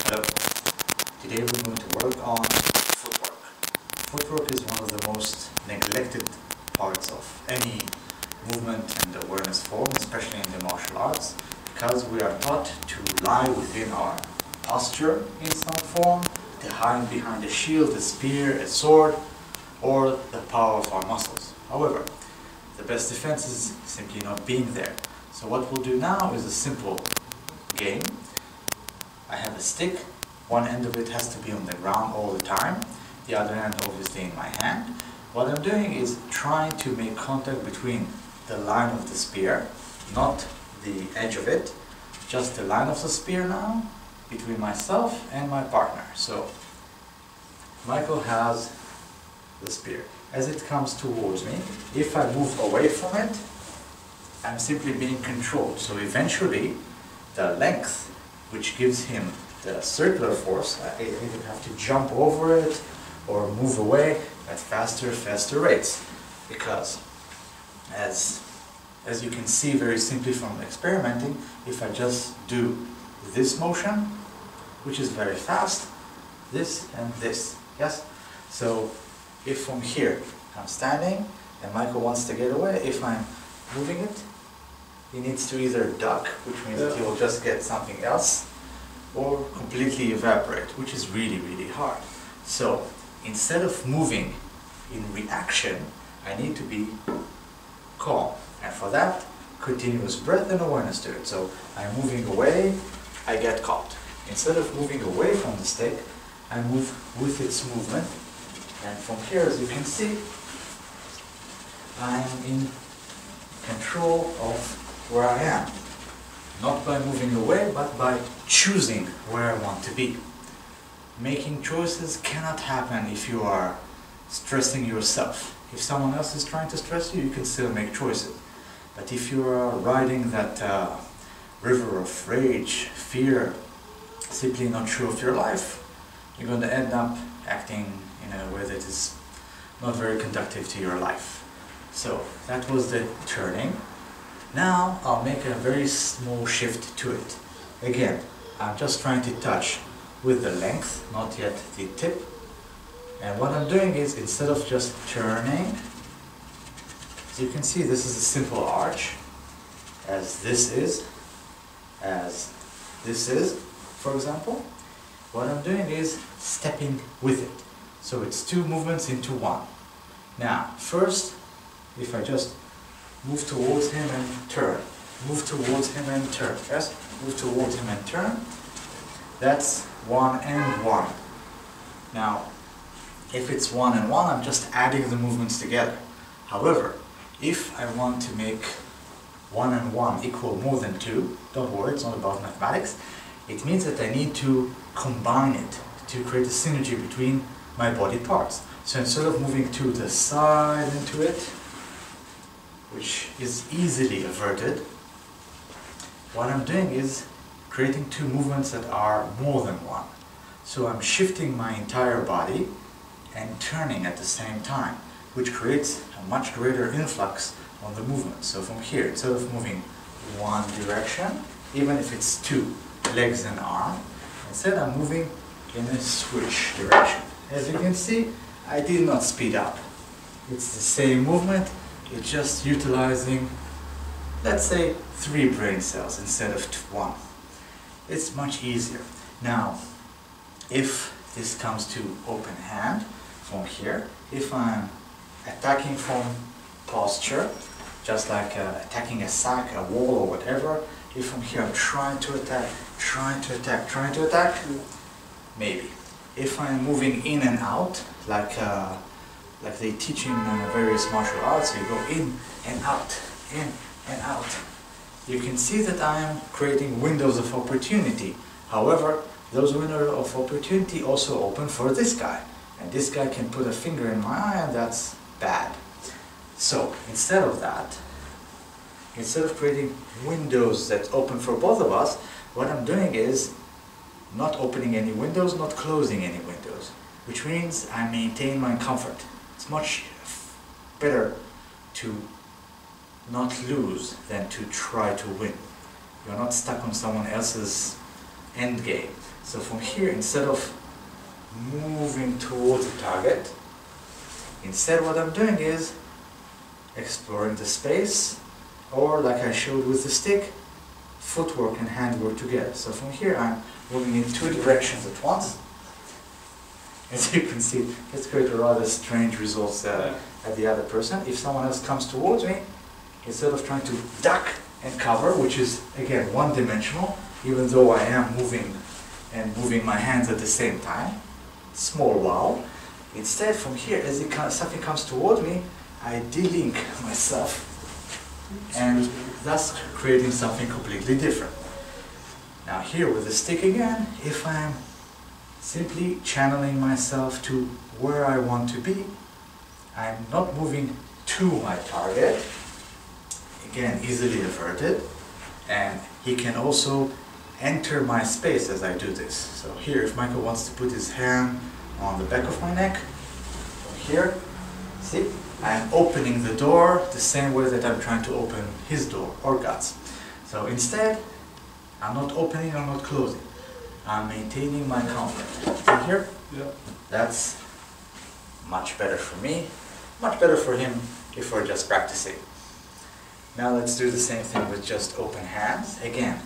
Hello. Today we're going to work on footwork. Footwork is one of the most neglected parts of any movement and awareness form, especially in the martial arts, because we are taught to lie within our posture in some form, to hide behind a shield, a spear, a sword, or the power of our muscles. However, the best defense is simply not being there. So what we'll do now is a simple game. I have a stick. One end of it has to be on the ground all the time. The other end obviously in my hand. What I'm doing is trying to make contact between the line of the spear, not the edge of it, just the line of the spear now, between myself and my partner. So Michael has the spear. As it comes towards me, if I move away from it, I'm simply being controlled. So eventually the length, which gives him the circular force, I either have to jump over it or move away at faster rates. Because as you can see very simply from experimenting, if I just do this motion, which is very fast, this and this, yes? So if from here I'm standing and Michael wants to get away, if I'm moving it, he needs to either duck, which means that he will just get something else, or completely evaporate, which is really hard. So instead of moving in reaction, I need to be calm. And for that, continuous breath and awareness to it. So I'm moving away, I get caught. Instead of moving away from the stick, I move with its movement. And from here, as you can see, I am in control of where I am. Not by moving away, but by choosing where I want to be. Making choices cannot happen if you are stressing yourself. If someone else is trying to stress you, you can still make choices. But if you are riding that river of rage, fear, simply not sure of your life, you're going to end up acting in a way that is not very conducive to your life. So that was the turning. Now I'll make a very small shift to it. Again, I'm just trying to touch with the length, not yet the tip. And what I'm doing is, instead of just turning, as you can see, this is a simple arch, as this is, for example. What I'm doing is stepping with it. So it's two movements into one. Now, first, if I just move towards him and turn, move towards him and turn, yes? Move towards him and turn. That's 1 and 1. Now, if it's 1 and 1, I'm just adding the movements together. However, if I want to make 1 and 1 equal more than 2, don't worry, it's not about mathematics. It means that I need to combine it to create a synergy between my body parts. So instead of moving to the side into it, which is easily averted, what I'm doing is creating two movements that are more than one. So I'm shifting my entire body and turning at the same time, which creates a much greater influx on the movement. So from here, instead of moving one direction, even if it's two, legs and arm, instead I'm moving in a switch direction. As you can see, I did not speed up. It's the same movement, it's just utilizing, let's say, 3 brain cells instead of 1. It's much easier. Now, if this comes to open hand from here, if I'm attacking from posture, just like attacking a sack, a wall or whatever, if from here I'm trying to attack, maybe. If I'm moving in and out, like they teach in various martial arts, you go in and out, you can see that I am creating windows of opportunity. However, those windows of opportunity also open for this guy. And this guy can put a finger in my eye, and that's bad. So, instead of that, instead of creating windows that open for both of us, what I'm doing is not opening any windows, not closing any windows. Which means I maintain my comfort. It's much better to not lose than to try to win. You're not stuck on someone else's end game. So from here, instead of moving towards the target, instead what I'm doing is exploring the space, or like I showed with the stick, footwork and handwork together. So from here I'm moving in two directions at once. As you can see, let's create a rather strange results at the other person. If someone else comes towards me, instead of trying to duck and cover, which is again one-dimensional, even though I am moving and moving my hands at the same time, small wow. Instead, from here, as something comes towards me, I de-link myself, and thus creating something completely different. Now here with the stick again, if I'm simply channeling myself to where I want to be, I'm not moving to my target, again easily averted, and he can also enter my space as I do this. So here, if Michael wants to put his hand on the back of my neck, from here, see, I'm opening the door the same way that I'm trying to open his door or guts. So instead, I'm not opening, I'm not closing. I'm maintaining my comfort. See here? Yeah. That's much better for me, much better for him if we're just practicing. Now let's do the same thing with just open hands. Again,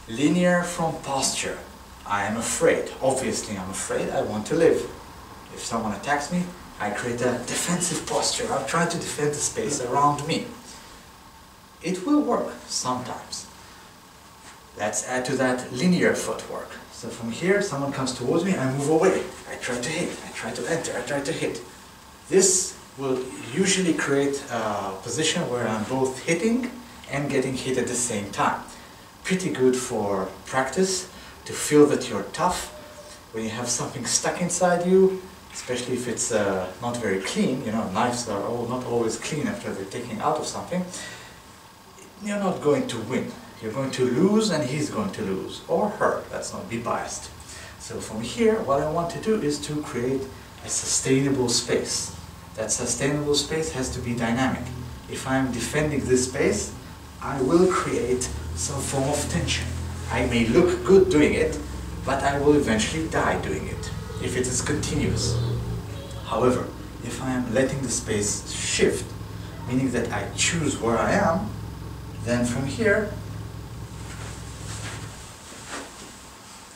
linear from posture. I am afraid. Obviously I'm afraid. I want to live. If someone attacks me, I create a defensive posture. I'm trying to defend the space around me. It will work sometimes. Let's add to that linear footwork. So from here, someone comes towards me, I move away. I try to hit, I try to enter, I try to hit. This will usually create a position where I'm both hitting and getting hit at the same time. Pretty good for practice, to feel that you're tough. When you have something stuck inside you, especially if it's not very clean, you know, knives are not always clean after they're taken out of something, you're not going to win. You're going to lose and he's going to lose, or her. Let's not be biased. So from here, what I want to do is to create a sustainable space. That sustainable space has to be dynamic. If I'm defending this space, I will create some form of tension. I may look good doing it, but I will eventually die doing it, if it is continuous. However, if I am letting the space shift, meaning that I choose where I am, then from here,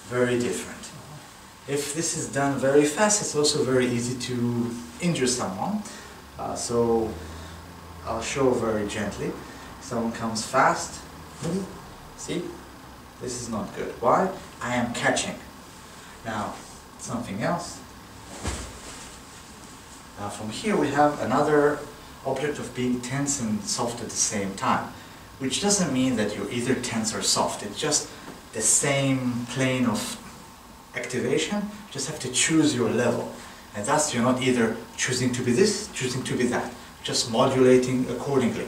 very different. If this is done very fast, it's also very easy to injure someone. So I'll show very gently. Someone comes fast. See? This is not good. Why? I am catching. Now, something else. Now from here we have another object of being tense and soft at the same time. Which doesn't mean that you're either tense or soft. It's just the same plane of activation, just have to choose your level. And thus you're not either choosing to be this, choosing to be that, just modulating accordingly.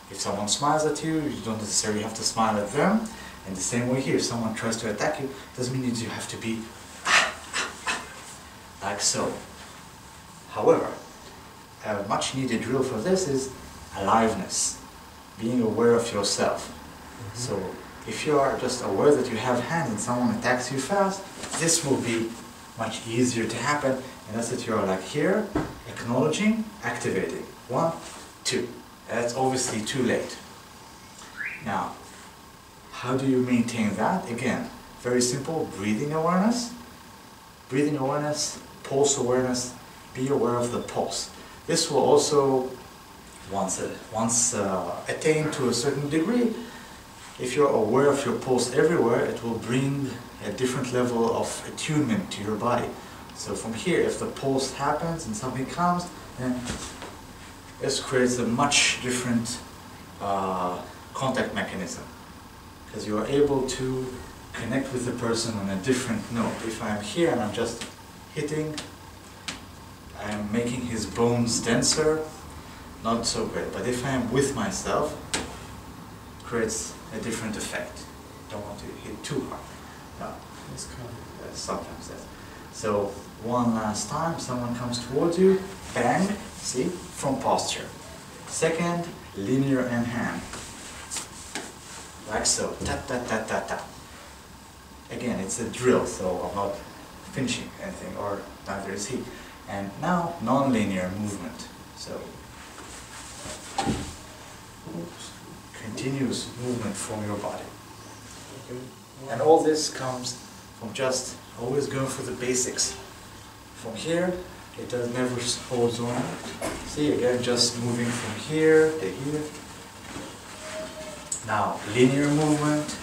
If someone smiles at you, you don't necessarily have to smile at them. And the same way here, if someone tries to attack you, doesn't mean that you have to be like so. However, a much needed drill for this is aliveness, being aware of yourself. So if you are just aware that you have hands and someone attacks you fast, this will be much easier to happen, and that's that you are like here, acknowledging, activating. 1, 2. That's obviously too late. Now, how do you maintain that? Again, very simple, breathing awareness, pulse awareness, be aware of the pulse. This will also, once attained to a certain degree, if you're aware of your pulse everywhere, it will bring a different level of attunement to your body. So from here, if the pulse happens and something comes, then this creates a much different contact mechanism. Because you are able to connect with the person on a different note. If I'm here and I'm just hitting, I'm making his bones denser, not so great. But if I am with myself, it creates a different effect. Don't want to hit too hard. No, it's kind of, sometimes that's. So one last time, someone comes towards you, bang, see, from posture. Second, linear and hand. Like so, ta ta ta ta ta. Again, it's a drill, so I'm not finishing anything, or neither is he. And now, non-linear movement. So, continuous movement from your body. And all this comes from just always going for the basics. From here, it does never holds on. See, again, just moving from here to here. Now, linear movement.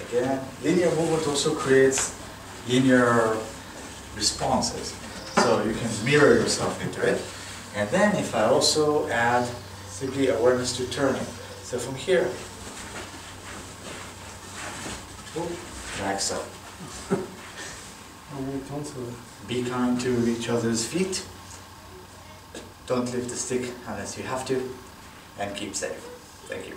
Again, linear movement also creates linear responses. So you can mirror yourself into it. And then if I also add simply awareness to turning. So from here, backs up. Be kind to each other's feet. Don't lift the stick unless you have to. And keep safe. Thank you.